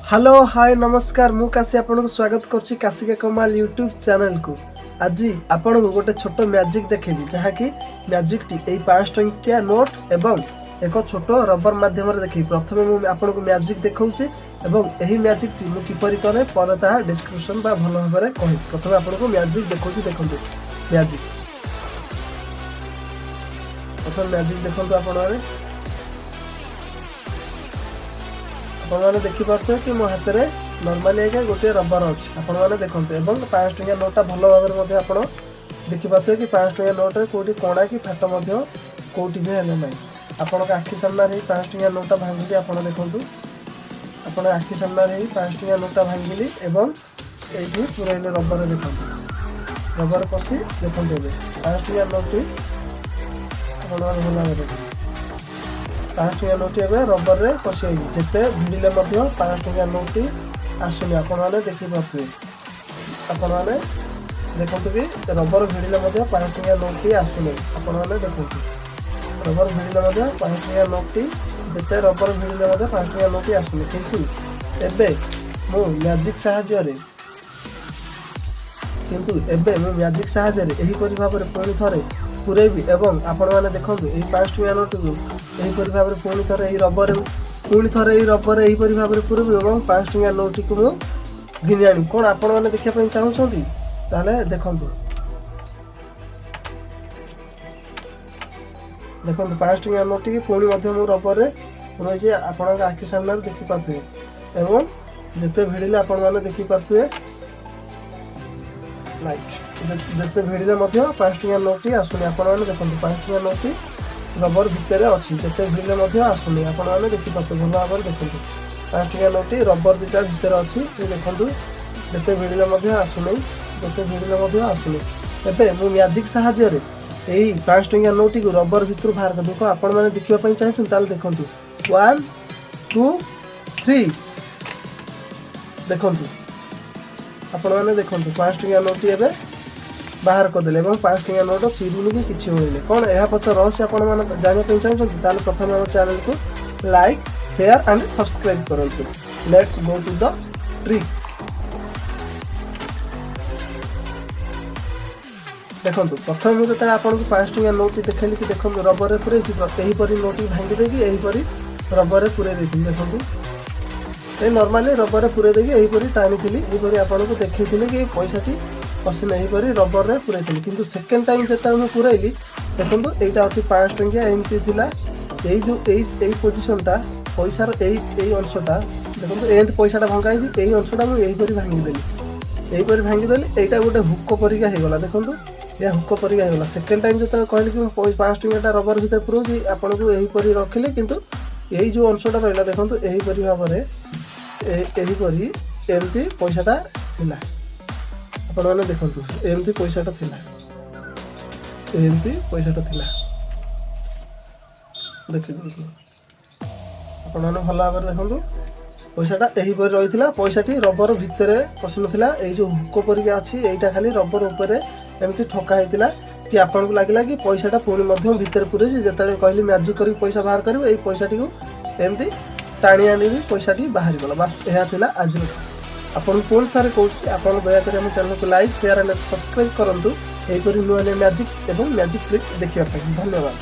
Hello hi नमस्कार मु काशी आपन को स्वागत करछि काशी के कमाल यूट्यूब चैनल को। आज आपन को गोटे छोट मैजिक देखेबी जहाँ कि मैजिक टी 5 टंकिया नोट एवं एक छोट रबर माध्यम देखेबी। प्रथमे मु आपन को मैजिक देखौछि एवं एही मैजिक टी मु किपरि करे पर ता डिस्क्रिप्शन बा भलो भाबरे कहि। प्रथमे आपन को मैजिक देखौछि देखंतु मैजिक प्रथम मैजिक देखंतु आपन मैंने देखिपे कि मो हाथ में नॉर्मली एक गोटे रबर अच्छी आपने देखते 5 टंकिया नोटा भल भाव में देखिपे कि 5 टंकिया नोट में कौटी कणा कि फाट कौटी भी है ना आपण आखि सामने 5 टंकिया नोटा भांगी आप देखूँ आप आखि सामने 5 टंकिया नोटा भांगिली एवं ये पुराइले रबर देखते रबर पशि देखते 5 टंकिया नोटी भल भाव 5 टंकिया नोटी एवं रबर रे पशि जिते भिड़े 5 टंकिया नोटी आसुनि आपने देखिपे आपने देखते कि रबर भिड़े 5 टंकिया नोटी आसुनि आपने देखते रबर भिड़े 5 टंकिया नोटी जिते रबर भिड़े 5 टंकिया नोटी आसुनि किंतु एबे मु मैजिक साहाय्य एही परि भाबरे पुणी थरे पुरेबी एवं आपण मैंने देखो यही 5 टंकिया नोट को यहीपरि भाव में पुणी थे रबर पुणी थे रबर यहीपरि भाव में पुरेबी और 5 टंकिया नोट को मुझे घिनि आनी कौन आपण मैंने देखा चाहूँगी ताले देखो 5 टंकिया नोट की पुणी रबर में पुराई आपण आखि सामने देखिपे एवं जिते भिड़े आपण मैंने देखिपे जिते भिड़े 5 टंकिया नोटी आसुनि आपने देखते 5 टंकिया नोटी रबर भितर अच्छी जिते भिड़े आसुनि आपने देखिपे भल भाव में देखते 5 टंकिया नोटी रबर दुटा भितर अच्छी देखूँ जिते भिड़े आसुनि जिते भिड़े आसुनि एबे मु मैजिक साहाय्य यही 5 टंकिया नोटी को रबर भितर बाहर कर देख आपण मैंने देखा चाहिए देखूँ 1 2 3 देखूँ आपण मैंने देखो 5 टंकिया नोटी एवं बाहर करदे 5 टंकिया नोट चिरुनी कि किसी होने कौन यह पच रहस्य आप जानते चाहिए प्रथम आम चैनल को लाइक शेयर एंड सब्सक्राइब करूँ। Let's go to the trick. देखो प्रथम मुझे आपको 5 टंकिया नोट देखली कि देखो रबर में पुरे यहीपरि नोट भांगी देगी यहीपरि रबर में पुरे देखो ये नॉर्मली रबर पुरे देगी यहीपरि टाणी थी यहीपरि आपको देखी कि पैसा टी पशि यहीपरि रबर में पुरे किंतु सेकेंड टाइम जो मुझे पुरैली देखो यहाँ अच्छी 5 टंकिया एमती यही जो यही पोजिशनटा पैसार यही अंशटा देखो एंड पैसाटा भंगाई यही अंशटा मुझे यहीपरि भांगीदेली यहाँ गोटे हुक परिका होगला देखो यह हुक परिका होगला सेकेंड टाइम जो कहली कि 5 टंकिया रबर भर पुराऊँगी आपको यहीपरि रखिले किंतु यही जो अंशटा रहा देखो यहीपरि भाव में यहीपरि एमती पैसाटा थिला आपण मैंने देखो एमती पैसाटा थिला एमती पैसाटा थिला देखिए आपण मैंने भल भाव में देखो पैसाटा यहीपरि रही पैसाटी रबर भितर पशि नाला यही जो हुक परिका अच्छी यहीटा खाली रबर उपर एमती ठका होता कि आपको लगला कि पैसाटा पुणी भितर पुरे जिते कहली मैजिक कर पैसा बाहर कर पैसाटी को एमती टाणी आनी पैसाटी बाहरी गला बास यह आज आपन पुणी थे कौन आप दयाकोरी आम चैनल को लाइक शेयर एंड सब्सक्राइब करूँ यहीपरि नुआ नुआ मैजिक और मैजिक ट्रिक देखा। धन्यवाद।